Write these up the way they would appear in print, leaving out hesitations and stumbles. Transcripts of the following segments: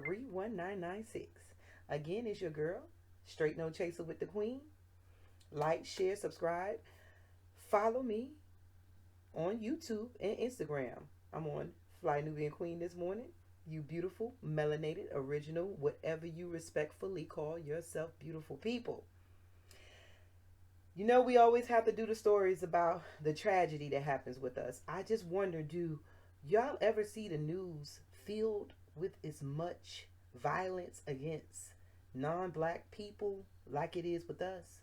31996. Again, it's your girl, Straight No Chaser with the Queen. Like, share, subscribe. Follow me on YouTube and Instagram. I'm on Fly Nubian Queen this morning. You beautiful, melanated, original, whatever you respectfully call yourself, beautiful people. You know, we always have to do the stories about the tragedy that happens with us. I just wonder, do y'all ever see the news filled with as much violence against non-black people like it is with us?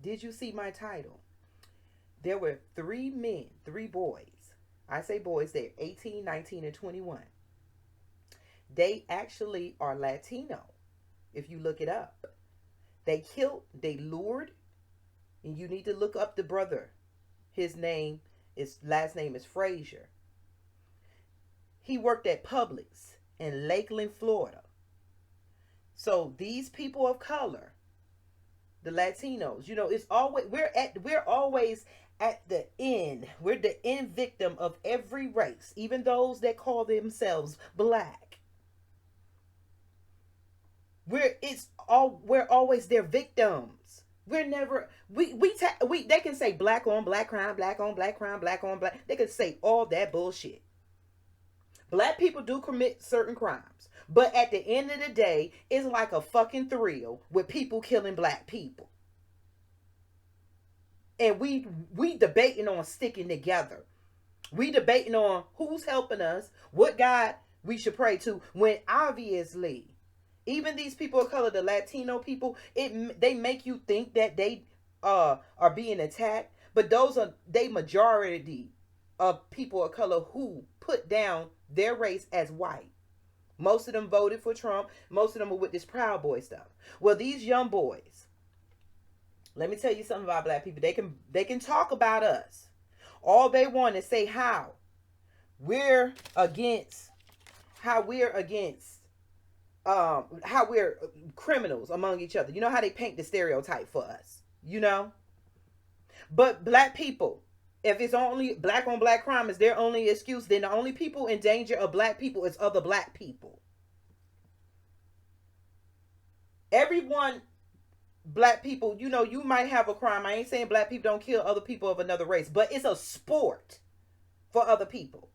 Did you see my title? There were three men, three boys. I say boys, they're 18, 19, and 21. They actually are Latino, if you look it up. They lured, and you need to look up the brother. Last name is Frazier. He worked at Publix in Lakeland, Florida. So these people of color, the Latinos, it's always we're always at the end. We're the end victim of every race, even those that call themselves black. We're always their victims. We're never they can say black on black crime, black on black crime, black on black. They can say all that bullshit. Black people do commit certain crimes, but at the end of the day, it's like a fucking thrill with people killing black people. And we debating on sticking together. We debating on who's helping us, what God we should pray to, when obviously even these people of color, the Latino people, they make you think that they are being attacked, but those are they majority of people of color who put down their race as white. Most of them voted for Trump. Most of them are with this Proud Boy stuff. Well, these young boys, let me tell you something about black people. They can talk about us. All they want is say how we're against how we're criminals among each other. You know how they paint the stereotype for us, But black people, if it's only black on black crime is their only excuse, then the only people in danger of black people is other black people. Everyone, black people, you might have a crime. I ain't saying black people don't kill other people of another race, but it's a sport for other people.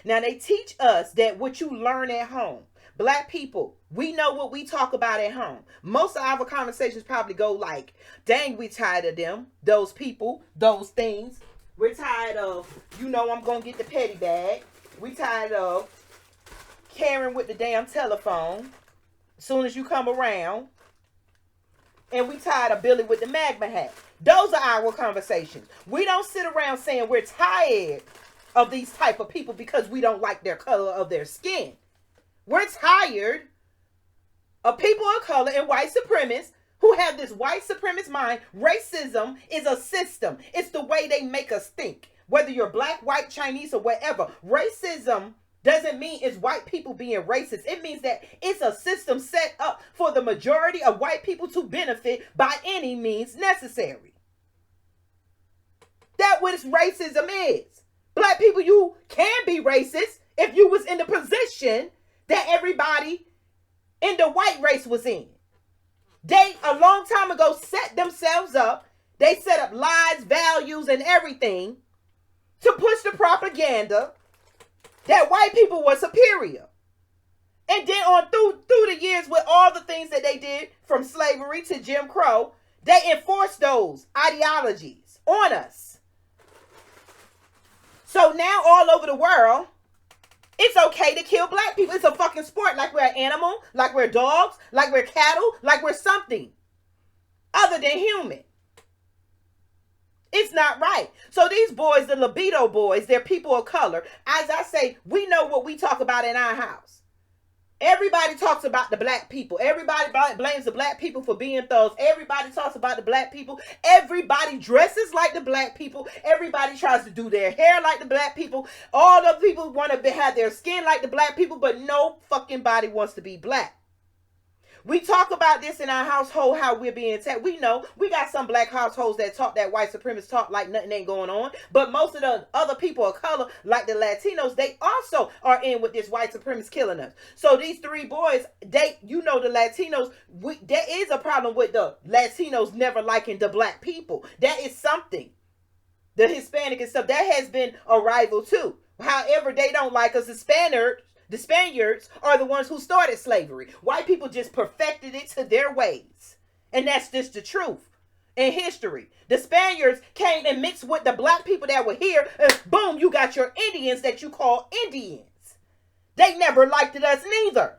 Now they teach us that what you learn at home. Black people, we know what we talk about at home. Most of our conversations probably go like, dang, we tired of them, those people, those things. We're tired of, I'm going to get the petty bag. We tired of Karen with the damn telephone as soon as you come around. And we tired of Billy with the magma hat. Those are our conversations. We don't sit around saying we're tired of these type of people because we don't like their color of their skin. We're tired of people of color and white supremacists who have this white supremacist mind. Racism is a system. It's the way they make us think. Whether you're black, white, Chinese, or whatever. Racism doesn't mean it's white people being racist. It means that it's a system set up for the majority of white people to benefit by any means necessary. That's what racism is. Black people, you can be racist if you was in the position that everybody in the white race was in. They, a long time ago, set themselves up. They set up lies, values, and everything to push the propaganda that white people were superior. And then on through the years with all the things that they did, from slavery to Jim Crow, they enforced those ideologies on us. So now all over the world, it's okay to kill black people. It's a fucking sport, like we're an animal, like we're dogs, like we're cattle, like we're something other than human. It's not right. So these boys, the Lobato boys, they're people of color. As I say, we know what we talk about in our house. Everybody talks about the black people. Everybody blames the black people for being thugs. Everybody talks about the black people. Everybody dresses like the black people. Everybody tries to do their hair like the black people. All the people want to have their skin like the black people, but no fucking body wants to be black. We talk about this in our household, how we're being attacked. We know we got some black households that talk that white supremacist talk like nothing ain't going on. But most of the other people of color, like the Latinos, they also are in with this white supremacist killing us. So these three boys, the Latinos, there is a problem with the Latinos never liking the black people. That is something. The Hispanic and stuff, that has been a rival too. However, they don't like us. The Spaniards are the ones who started slavery. White people just perfected it to their ways. And that's just the truth in history. The Spaniards came and mixed with the black people that were here. And boom, you got your Indians that you call Indians. They never liked us neither.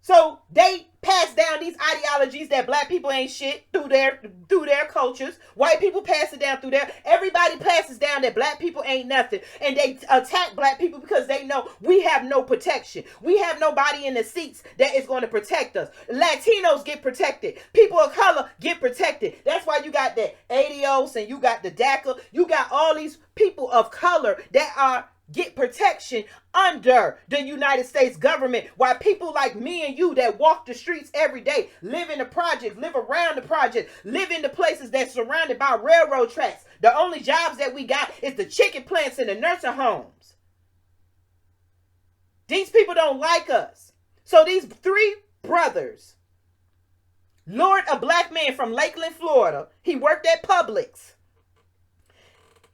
So they pass down these ideologies that black people ain't shit through their cultures. White people pass it down through their. Everybody passes down that black people ain't nothing, and they attack black people because they know we have no protection. We have nobody in the seats that is going to protect us. Latinos get protected. People of color get protected. That's why you got the ADOS and you got the DACA. You got all these people of color that get protection under the United States government, while people like me and you that walk the streets every day, live in the projects, live around the project, live in the places that's surrounded by railroad tracks. The only jobs that we got is the chicken plants and the nursing homes. These people don't like us. So these three brothers lured a black man from Lakeland, Florida. He worked at Publix.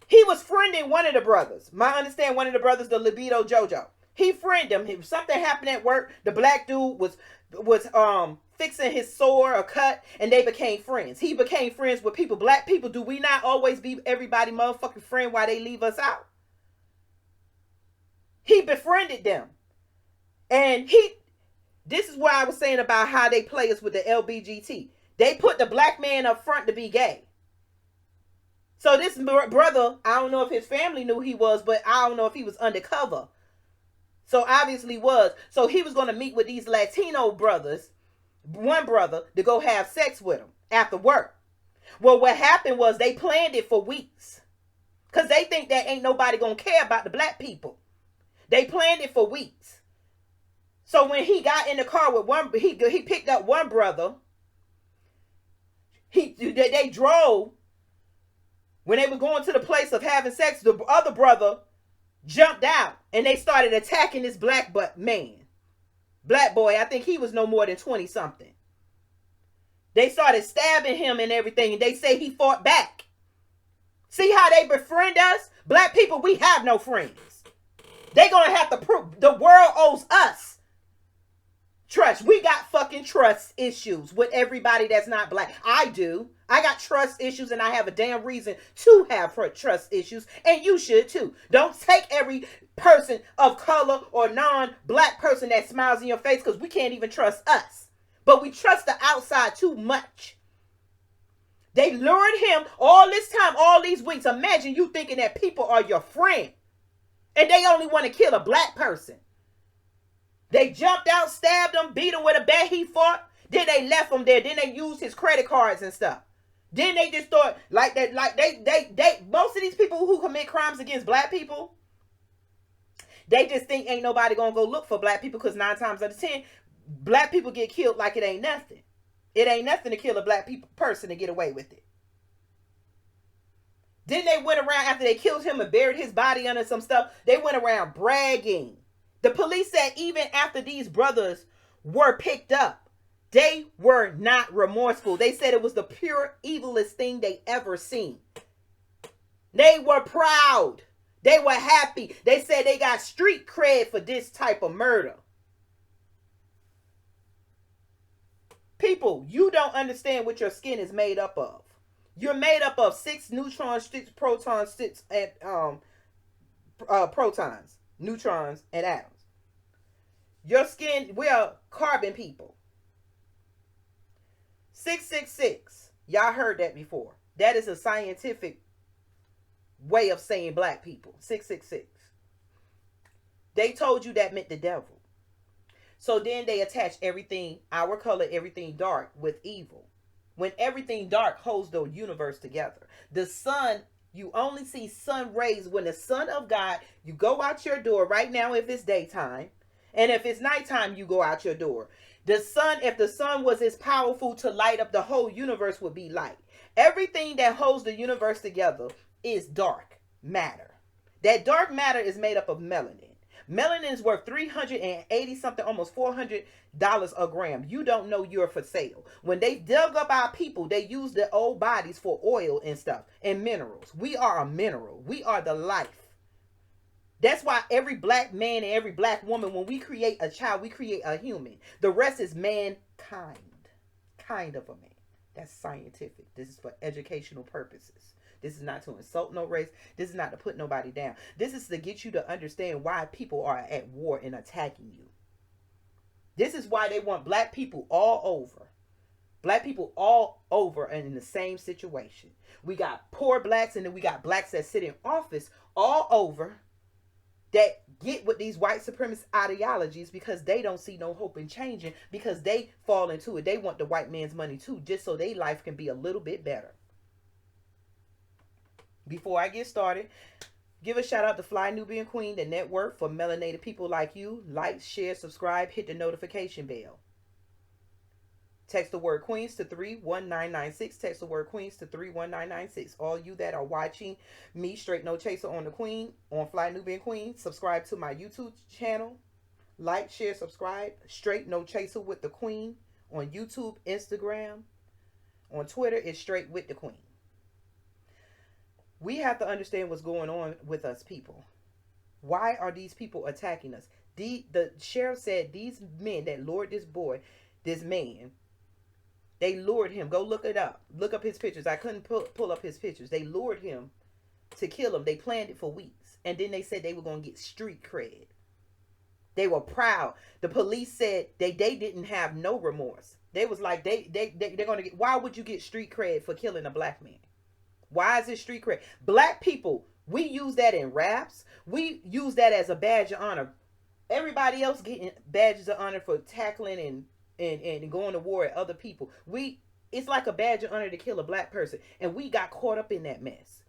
He was friending one of the brothers. I understand one of the brothers, the Lobato Jojo. He friended him. Something happened at work. The black dude was fixing his sore or cut, and they became friends. He became friends with people. Black people, do we not always be everybody motherfucking friend while they leave us out? He befriended them. And this is what I was saying about how they play us with the LBGT. They put the black man up front to be gay. So this brother, I don't know if his family knew he was, but I don't know if he was undercover. So obviously was. So he was going to meet with these Latino brothers, one brother, to go have sex with him after work. Well, what happened was they planned it for weeks. Because they think that ain't nobody going to care about the black people. They planned it for weeks. So when he got in the car with he picked up one brother. They drove. When they were going to the place of having sex, the other brother jumped out and they started attacking this black man. Black boy, I think he was no more than 20 something. They started stabbing him and everything, and they say he fought back. See how they befriend us? Black people, we have no friends. They're going to have to prove the world owes us trust. We got fucking trust issues with everybody that's not black. I do. I got trust issues, and I have a damn reason to have trust issues, and you should too. Don't take every person of color or non-black person that smiles in your face, because we can't even trust us. But we trust the outside too much. They lured him all this time, all these weeks. Imagine you thinking that people are your friend, and they only want to kill a black person. They jumped out, stabbed him, beat him with a bat. He fought. Then they left him there. Then they used his credit cards and stuff. Then they just thought like that, like they most of these people who commit crimes against black people, they just think ain't nobody gonna go look for black people, because 9 times out of 10, black people get killed like it ain't nothing. It ain't nothing to kill a black person and get away with it. Then they went around after they killed him and buried his body under some stuff. They went around bragging. The police said even after these brothers were picked up, they were not remorseful. They said it was the pure evilest thing they ever seen. They were proud. They were happy. They said they got street cred for this type of murder. People, you don't understand what your skin is made up of. You're made up of 6 neutrons, 6 protons, 6 protons, neutrons, and atoms. Your skin, we are carbon people. 666. Y'all heard that before. That is a scientific way of saying black people. 666. They told you that meant the devil. So then they attach everything, our color, everything dark with evil. When everything dark holds the universe together. The sun, you only see sun rays when the Son of God, you go out your door right now if it's daytime, And if it's nighttime, you go out your door. The sun, if the sun was as powerful to light up the whole universe, would be light. Everything that holds the universe together is dark matter. That dark matter is made up of melanin. Melanin is worth 380 something, almost $400 a gram. You don't know you're for sale. When they dug up our people, they used their old bodies for oil and stuff and minerals. We are a mineral. We are the life. That's why every black man and every black woman, when we create a child, we create a human. The rest is mankind. Kind of a man. That's scientific. This is for educational purposes. This is not to insult no race. This is not to put nobody down. This is to get you to understand why people are at war and attacking you. This is why they want black people all over. Black people all over and in the same situation. We got poor blacks and then we got blacks that sit in office all over that get with these white supremacist ideologies because they don't see no hope in changing, because they fall into it. They want the white man's money too, just so their life can be a little bit better. Before I get started, give a shout out to Fly Nubian Queen, the network for melanated people like you. Like, share, subscribe, hit the notification bell. Text the word Queens to 31996. Text the word Queens to 31996. All you that are watching me, Straight No Chaser on the Queen, on Fly Nubian Queen, subscribe to my YouTube channel. Like, share, subscribe. Straight No Chaser with the Queen on YouTube, Instagram. On Twitter, it's Straight with the Queen. We have to understand what's going on with us people. Why are these people attacking us? The sheriff said these men that lured this boy, this man, they lured him. Go look it up. Look up his pictures. I couldn't pull up his pictures. They lured him to kill him. They planned it for weeks. And then they said they were going to get street cred. They were proud. The police said they didn't have no remorse. They was like, they're going to get, why would you get street cred for killing a black man? Why is it street cred? Black people, we use that in raps. We use that as a badge of honor. Everybody else getting badges of honor for tackling and going to war at other people. It's like a badge of honor to kill a black person. And we got caught up in that mess.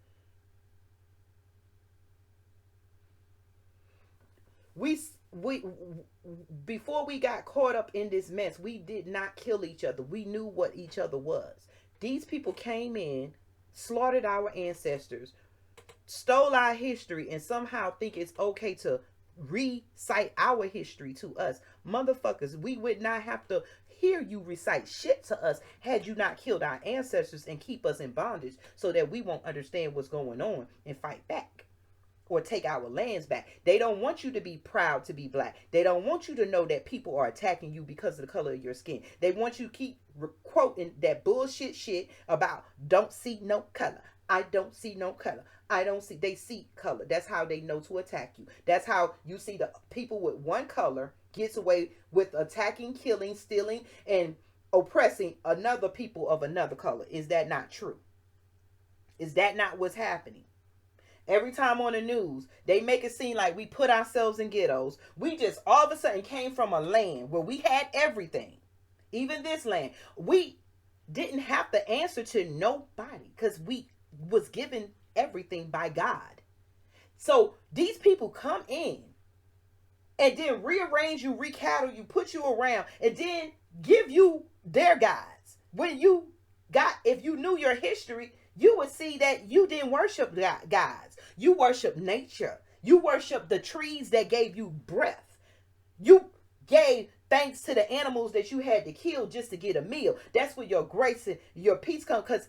Before we got caught up in this mess, we did not kill each other. We knew what each other was. These people came in, slaughtered our ancestors, stole our history, and somehow think it's okay to recite our history to us. Motherfuckers, we would not have to hear you recite shit to us had you not killed our ancestors and keep us in bondage so that we won't understand what's going on and fight back or take our lands back. They don't want you to be proud to be black. They don't want you to know that people are attacking you because of the color of your skin. They want you to keep quoting that bullshit shit about don't see no color. I don't see no color. I don't see. They see color. That's how they know to attack you. That's how you see the people with one color gets away with attacking, killing, stealing, and oppressing another people of another color. Is that not true? Is that not what's happening? Every time on the news, they make it seem like we put ourselves in ghettos. We just all of a sudden came from a land where we had everything. Even this land. We didn't have to answer to nobody because we was given everything by God. So these people come in and then rearrange you, recattle you, put you around, and then give you their guides. If you knew your history, you would see that you didn't worship gods. You worship nature. You worship the trees that gave you breath. You gave thanks to the animals that you had to kill just to get a meal. That's where your grace and your peace come, because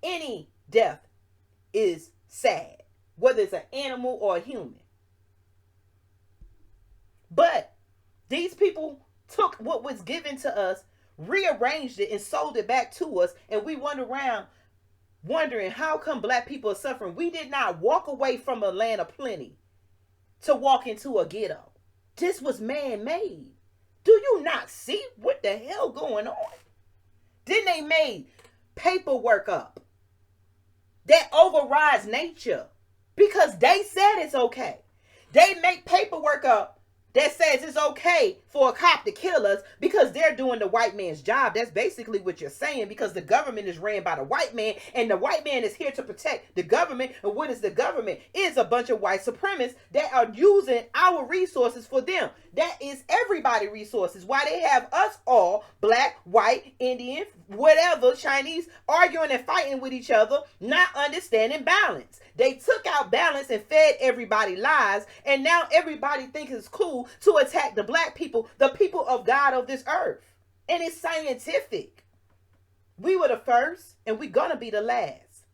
any death is sad, whether it's an animal or a human. But these people took what was given to us, rearranged it, and sold it back to us, and we went around wondering how come black people are suffering. We did not walk away from a land of plenty to walk into a ghetto. This was man-made. Do you not see what the hell going on? Then they made paperwork up that overrides nature because they said it's okay. They make paperwork up that says it's okay for a cop to kill us because they're doing the white man's job. That's basically what you're saying, because the government is ran by the white man, and the white man is here to protect the government. And what is the government? It's a bunch of white supremacists that are using our resources for them. That is everybody's resources. Why they have us all, black, white, Indian, whatever, Chinese, arguing and fighting with each other, not understanding balance. They took out balance and fed everybody lies, and now everybody thinks it's cool to attack the black people, the people of God of this earth. And it's scientific. We were the first, and we're gonna be the last.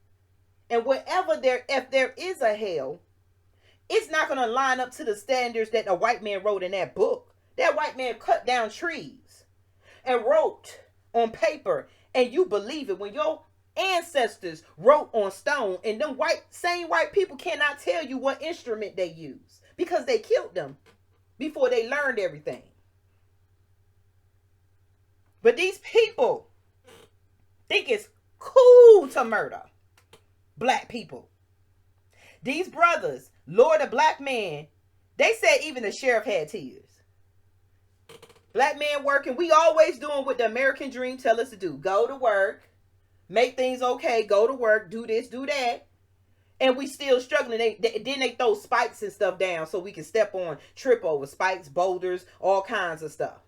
And if there is a hell, it's not gonna line up to the standards that the white man wrote in that book. That white man cut down trees and wrote on paper, and you believe it when your ancestors wrote on stone, and them same white people cannot tell you what instrument they use because they killed them before they learned everything. But these people think it's cool to murder black people. These brothers, Lord of Black Man, they said even the sheriff had tears. Black man working, we always doing what the American dream tell us to do. Go to work, make things okay, go to work, do this, do that. And we still struggling. Then they throw spikes and stuff down so we can step on, trip over spikes, boulders, all kinds of stuff.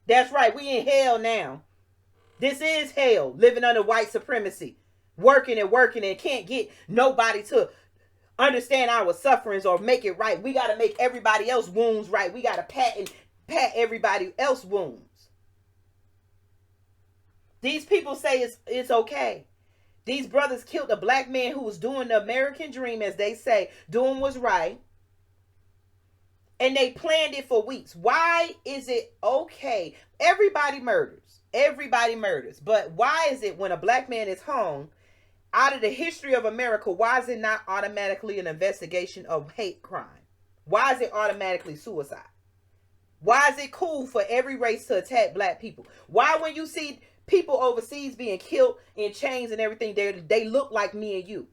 That's right, we in hell now. This is hell, living under white supremacy. Working and can't get nobody to understand our sufferings or make it right. We got to make everybody else's wounds right. We got to pat everybody else's wounds. These people say it's okay. These brothers killed a black man who was doing the American dream, as they say, doing what's right. And they planned it for weeks. Why is it okay? Everybody murders. Everybody murders. But why is it when a black man is hung, out of the history of America, why is it not automatically an investigation of hate crime? Why is it automatically suicide? Why is it cool for every race to attack black people? Why, when you see people overseas being killed in chains and everything, they look like me and you?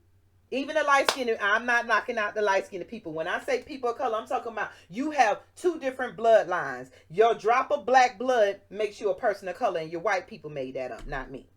Even the light-skinned, I'm not knocking out the light-skinned people. When I say people of color, I'm talking about you have two different bloodlines. Your drop of black blood makes you a person of color, and your white people made that up, not me.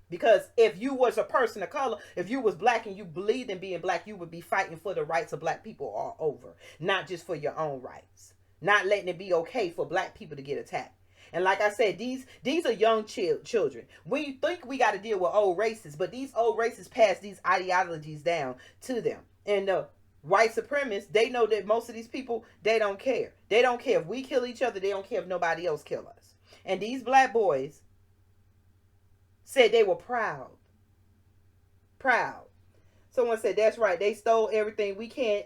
Because if you was a person of color, if you was black and you believed in being black, you would be fighting for the rights of black people all over. Not just for your own rights. Not letting it be okay for black people to get attacked. And like I said, these are young children. We think we got to deal with old races, but these old races pass these ideologies down to them. And the white supremacists, they know that most of these people, they don't care. They don't care if we kill each other. They don't care if nobody else kill us. And these black boys said they were proud. Proud. Someone said, that's right. They stole everything. We can't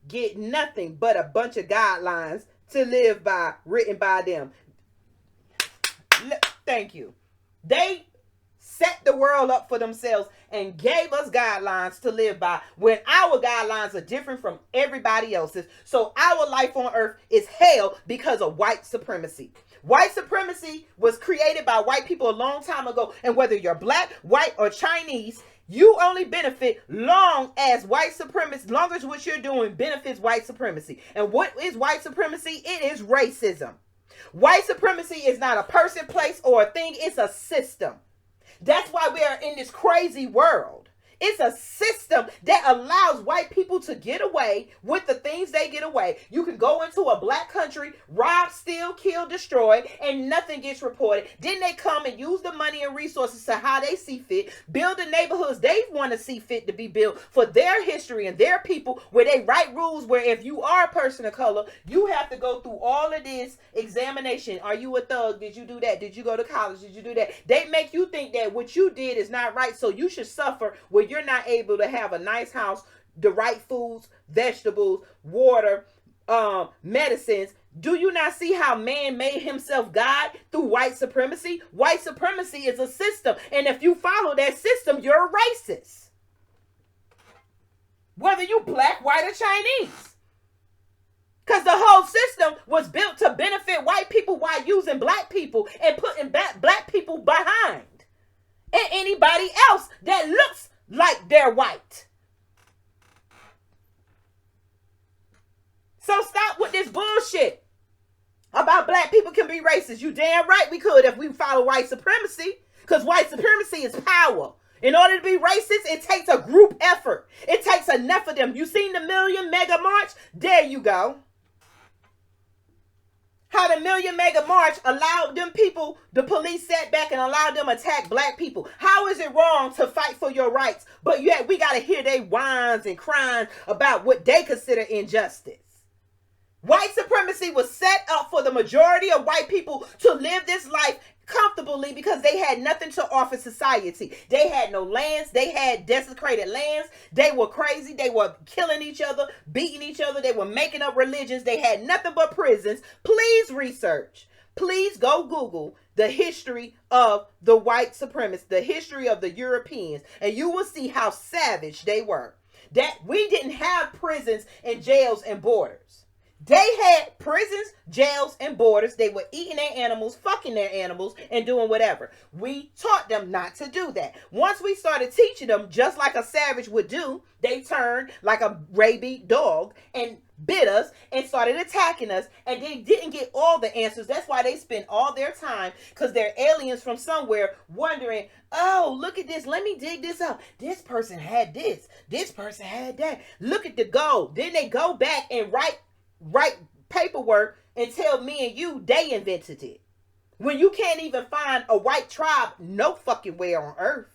get nothing but a bunch of guidelines to live by, written by them. Thank you. They set the world up for themselves and gave us guidelines to live by when our guidelines are different from everybody else's. So our life on earth is hell because of white supremacy. White supremacy was created by white people a long time ago. And whether you're black, white, or Chinese, you only benefit long as white supremacy, long as what you're doing benefits white supremacy. And what is white supremacy? It is racism. White supremacy is not a person, place, or a thing. It's a system. That's why we are in this crazy world. It's a system that allows white people to get away with the things they get away. You can go into a black country, rob, steal, kill, destroy, and nothing gets reported. Then they come and use the money and resources to how they see fit, build the neighborhoods they want to see fit to be built for their history and their people, where they write rules where if you are a person of color, you have to go through all of this examination. Are you a thug? Did you do that? Did you go to college? Did you do that? They make you think that what you did is not right, so you should suffer where you're not able to have a nice house, the right foods, vegetables, water, medicines. Do you not see how man made himself God through white supremacy? White supremacy is a system, and if you follow that system, you're a racist. Whether you black, white, or Chinese. Because the whole system was built to benefit white people while using black people and putting black people behind. And anybody else that looks like they're white. So stop with this bullshit. be racist? You damn right we could if we follow white supremacy. Because white supremacy is power. In order to be racist, it takes a group effort. It takes enough of them. You seen the Million Mega March? There you go. How the Million Mega March allowed them people, the police sat back and allowed them to attack black people. How is it wrong to fight for your rights? But yet we got to hear they whines and crying about what they consider injustice. White supremacy was set up for the majority of white people to live this life comfortably because they had nothing to offer society. They had no lands. They had desecrated lands. They were crazy. They were killing each other, beating each other. They were making up religions. They had nothing but prisons. Please research. Please go Google the history of the white supremacists, the history of the Europeans, and you will see how savage they were. That we didn't have prisons and jails and borders. They had prisons, jails, and borders. They were eating their animals, fucking their animals, and doing whatever. We taught them not to do that. Once we started teaching them, just like a savage would do, they turned like a rabid dog and bit us and started attacking us. And they didn't get all the answers. That's why they spend all their time, because they're aliens from somewhere, wondering, oh, look at this. Let me dig this up. This person had this. This person had that. Look at the gold. Then they go back and write paperwork and tell me and you they invented it. When you can't even find a white tribe no fucking way on earth.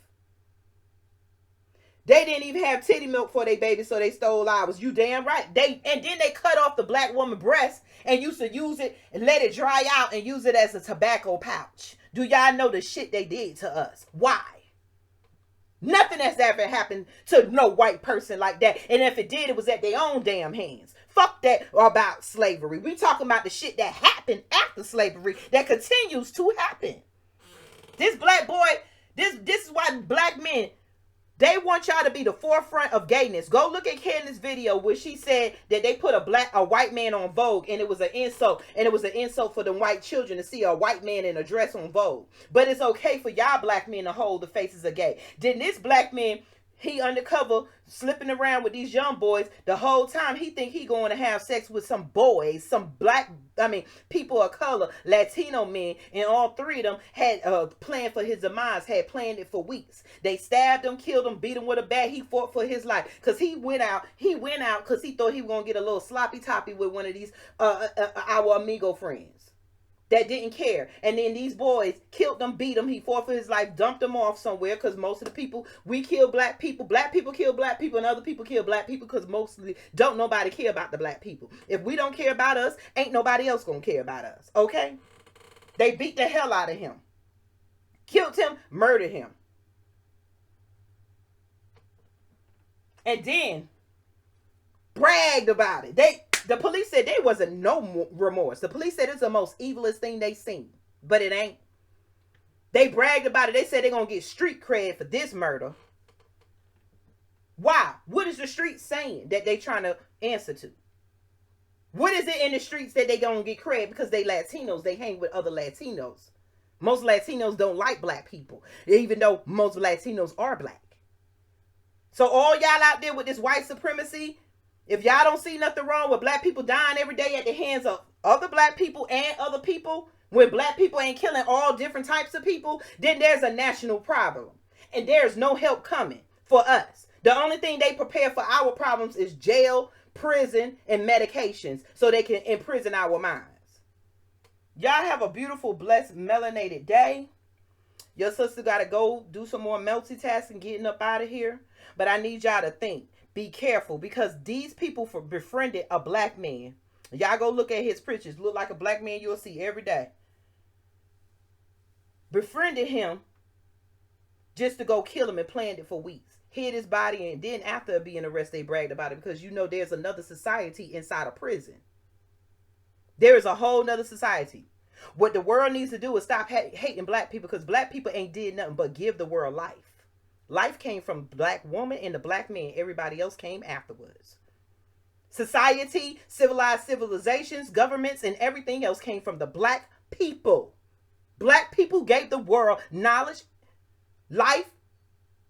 They didn't even have titty milk for their babies, so they stole ours. You damn right. And then they cut off the black woman breast and used to use it and let it dry out and use it as a tobacco pouch. Do y'all know the shit they did to us? Why? Nothing has ever happened to no white person like that. And if it did, it was at their own damn hands. Fuck that about slavery. We talking about the shit that happened after slavery that continues to happen. This black boy, this is why black men, they want y'all to be the forefront of gayness. Go look at Candace's video where she said that they put a white man on Vogue and it was an insult. And it was an insult for the white children to see a white man in a dress on Vogue. But it's okay for y'all black men to hold the faces of gay. Then this black man, he undercover slipping around with these young boys the whole time. He think he going to have sex with some boys, some people of color, Latino men, and all three of them had planned for his demise, had planned it for weeks. They stabbed him, killed him, beat him with a bat. He fought for his life because he went out because he thought he was going to get a little sloppy toppy with one of these our amigo friends that didn't care. And then these boys killed them, beat him. He fought for his life, dumped them off somewhere because most of the people, we kill black people. Black people kill black people and other people kill black people because mostly don't nobody care about the black people. If we don't care about us, ain't nobody else gonna care about us. Okay? They beat the hell out of him. Killed him, murdered him. And then bragged about it. The police said there wasn't no remorse. The police said it's the most evilest thing they seen. But it ain't. They bragged about it. They said they're going to get street cred for this murder. Why? What is the street saying that they trying to answer to? What is it in the streets that they going to get cred? Because they Latinos. They hang with other Latinos. Most Latinos don't like black people. Even though most Latinos are black. So all y'all out there with this white supremacy, if y'all don't see nothing wrong with black people dying every day at the hands of other black people and other people, when black people ain't killing all different types of people, then there's a national problem. And there's no help coming for us. The only thing they prepare for our problems is jail, prison, and medications so they can imprison our minds. Y'all have a beautiful, blessed, melanated day. Your sister got to go do some more multitasking, getting up out of here. But I need y'all to think. Be careful, because these people befriended a black man. Y'all go look at his pictures. Look like a black man you'll see every day. Befriended him just to go kill him and planned it for weeks. Hid his body, and then after being arrested, they bragged about it because you know there's another society inside of prison. There is a whole nother society. What the world needs to do is stop hating black people, because black people ain't did nothing but give the world life. Life came from the black woman and the black man. Everybody else came afterwards. Society, civilized civilizations, governments, and everything else came from the black people. Black people gave the world knowledge, life,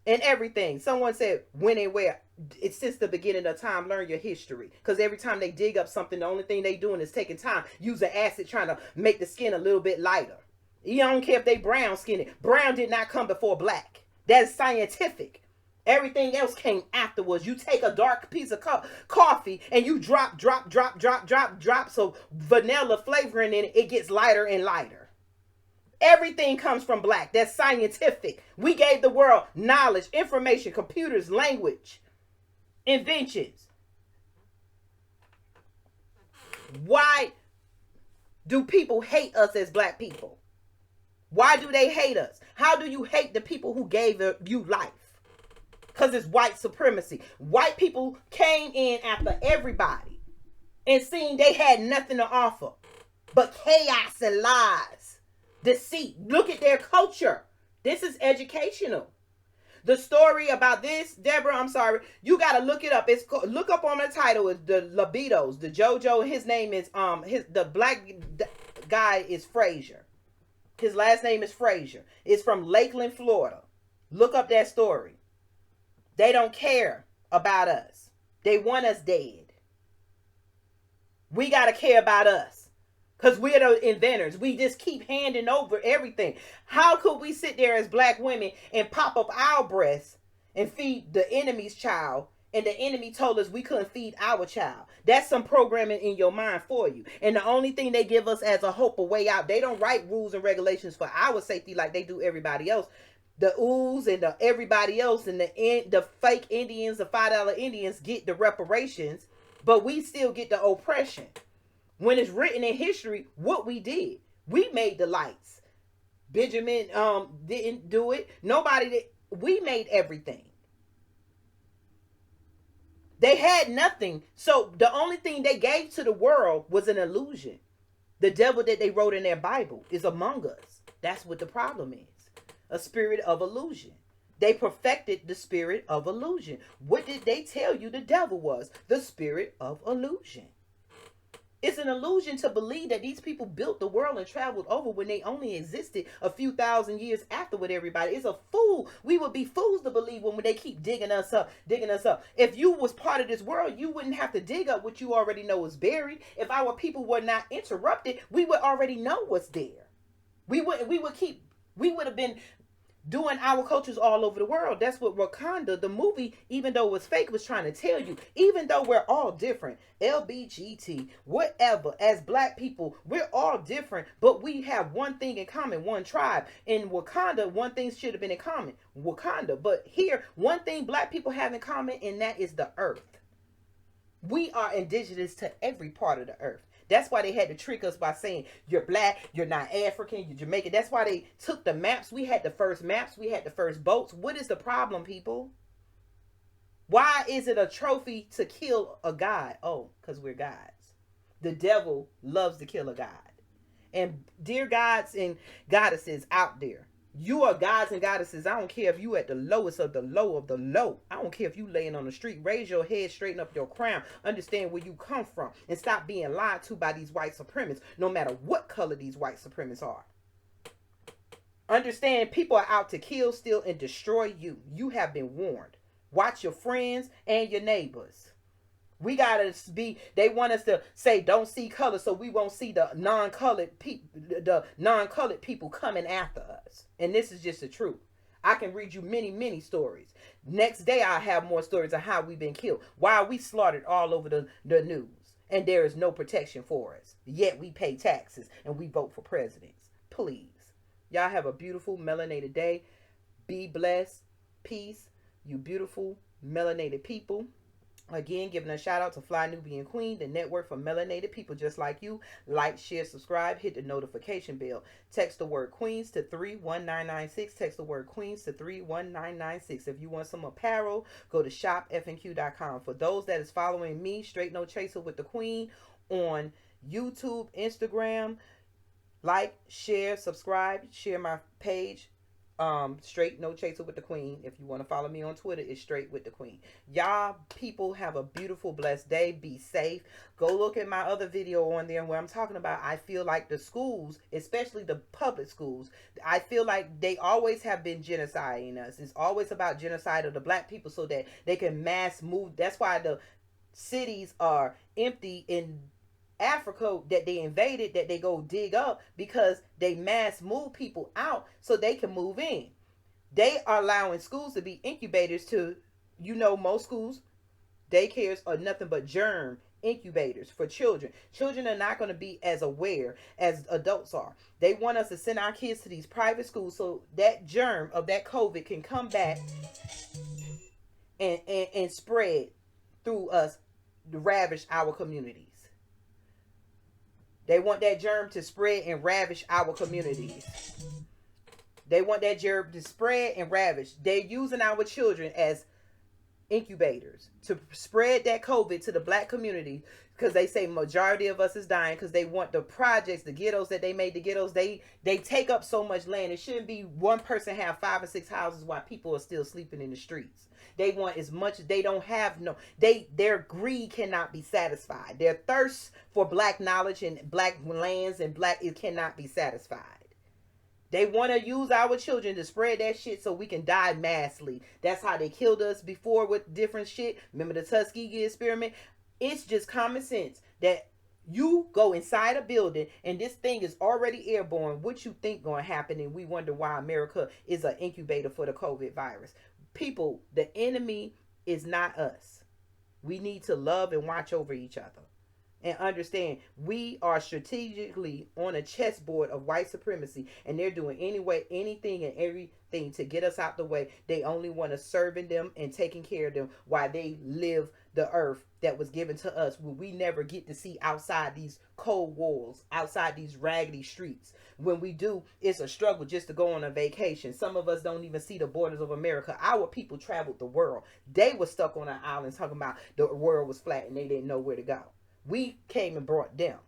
and everything. Someone said when and where. It's since the beginning of time. Learn your history, because every time they dig up something, the only thing they doing is taking time, using acid, trying to make the skin a little bit lighter. You don't care if they brown skinned. Brown did not come before black. That's scientific. Everything else came afterwards. You take a dark piece of coffee and you drop so vanilla flavoring in it, it gets lighter and lighter. Everything comes from black. That's scientific. We gave the world knowledge, information, computers, language, inventions. Why do people hate us as black people? Why do they hate us? How do you hate the people who gave you life? Because it's white supremacy. White people came in after everybody and seen they had nothing to offer but chaos and lies, deceit. Look at their culture. This is educational. The story about this, Deborah, I'm sorry, you got to look it up. It's look up on the title. It's the Lobatos, the JoJo. His name is the black guy is Frazier. His last name is Frazier. It's from Lakeland, Florida. Look up that story. They don't care about us. They want us dead. We got to care about us, because we're the inventors. We just keep handing over everything. How could we sit there as black women and pop up our breasts and feed the enemy's child, and the enemy told us we couldn't feed our child? That's some programming in your mind for you. And the only thing they give us as a hope, a way out, they don't write rules and regulations for our safety like they do everybody else. The oohs and the everybody else and the fake Indians, the $5 Indians get the reparations, but we still get the oppression. When it's written in history, what we did, we made the lights. Benjamin didn't do it. Nobody did. We made everything. They had nothing. So the only thing they gave to the world was an illusion. The devil that they wrote in their Bible is among us. That's what the problem is. A spirit of illusion. They perfected the spirit of illusion. What did they tell you the devil was? The spirit of illusion. It's an illusion to believe that these people built the world and traveled over when they only existed a few thousand years after with everybody. It's a fool. We would be fools to believe when they keep digging us up. If you was part of this world, you wouldn't have to dig up what you already know is buried. If our people were not interrupted, we would already know what's there. We would have been doing our cultures all over the world. That's what Wakanda, the movie, even though it was fake, was trying to tell you. Even though we're all different, LBGT, whatever, as black people, we're all different, but we have one thing in common, one tribe. In Wakanda, one thing should have been in common, Wakanda. But here, one thing black people have in common, and that is the earth. We are indigenous to every part of the earth. That's why they had to trick us by saying, you're black, you're not African, you're Jamaican. That's why they took the maps. We had the first maps. We had the first boats. What is the problem, people? Why is it a trophy to kill a god? Oh, because we're gods. The devil loves to kill a god. And dear gods and goddesses out there, you are gods and goddesses. I don't care if you at the lowest of the low of the low. I don't care if you laying on the street. Raise your head, straighten up your crown. Understand where you come from. And stop being lied to by these white supremacists, no matter what color these white supremacists are. Understand people are out to kill, steal, and destroy you. You have been warned. Watch your friends and your neighbors. We gotta be. They want us to say don't see color, so we won't see the non-colored people coming after us. And this is just the truth. I can read you many stories. Next day I'll have more stories of how we've been killed. Why are we slaughtered all over the news? And there is no protection for us. Yet we pay taxes and we vote for presidents. Please. Y'all have a beautiful melanated day. Be blessed. Peace. You beautiful melanated people. Again, giving a shout out to Fly Nubian Queen, the network for melanated people just like you. Like, share, subscribe, hit the notification bell. Text the word Queens to 31996. Text the word Queens to 31996. If you want some apparel, go to shopfnq.com. For those that is following me, Straight No Chaser with the Queen, on YouTube, Instagram, like, share, subscribe, share my page. Straight no chaser with the queen. If you want to follow me on Twitter, it's straight with the queen. Y'all people have a beautiful, blessed day. Be safe. Go look at my other video on there where I'm talking about, I feel like the schools, especially the public schools, I feel like they always have been genociding us. It's always about genocide of the black people so that they can mass move. That's why the cities are empty in Africa that they invaded, that they go dig up, because they mass move people out so they can move in. They are allowing schools to be incubators to, most schools, daycares are nothing but germ incubators for children. Children are not going to be as aware as adults are. They want us to send our kids to these private schools so that germ of that COVID can come back and spread through us, to ravage our communities. They want that germ to spread and ravage our communities. They want that germ to spread and ravage. They're using our children as incubators to spread that COVID to the black community, because they say majority of us is dying, because they want the projects, the ghettos that they made, the ghettos, they take up so much land. It shouldn't be one person have 5 or 6 houses while people are still sleeping in the streets. They want as much as they don't have. Their greed cannot be satisfied. Their thirst for black knowledge and black lands and it cannot be satisfied. They want to use our children to spread that shit so we can die massively. That's how they killed us before with different shit. Remember the Tuskegee experiment? It's just common sense that you go inside a building and this thing is already airborne. What you think going to happen? And we wonder why America is an incubator for the COVID virus. People, the enemy is not us. We need to love and watch over each other and understand we are strategically on a chessboard of white supremacy, and they're doing anything and everything to get us out the way. They only want us serving them and taking care of them while they live the earth that was given to us, where we never get to see outside these cold walls, outside these raggedy streets. When we do, it's a struggle just to go on a vacation. Some of us don't even see the borders of America. Our people traveled the world. They were stuck on an island talking about the world was flat and they didn't know where to go. We came and brought them.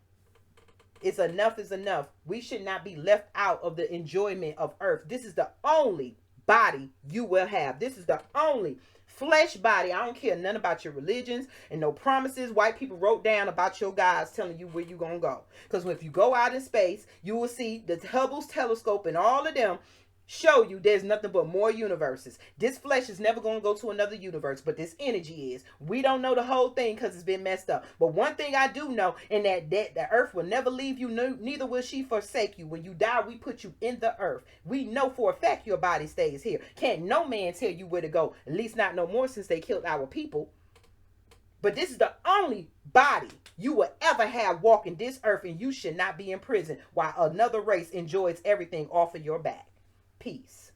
It's enough is enough. We should not be left out of the enjoyment of earth. This is the only body you will have. This is the only flesh body. I don't care nothing about your religions and no promises white people wrote down about your guys telling you where you gonna go. Because if you go out in space, you will see the Hubble's telescope and all of them show you there's nothing but more universes. This flesh is never going to go to another universe, but this energy is. We don't know the whole thing because it's been messed up. But one thing I do know, and that the earth will never leave you, neither will she forsake you. When you die, we put you in the earth. We know for a fact your body stays here. Can't no man tell you where to go, at least not no more since they killed our people. But this is the only body you will ever have walking this earth, and you should not be in prison while another race enjoys everything off of your back. Peace.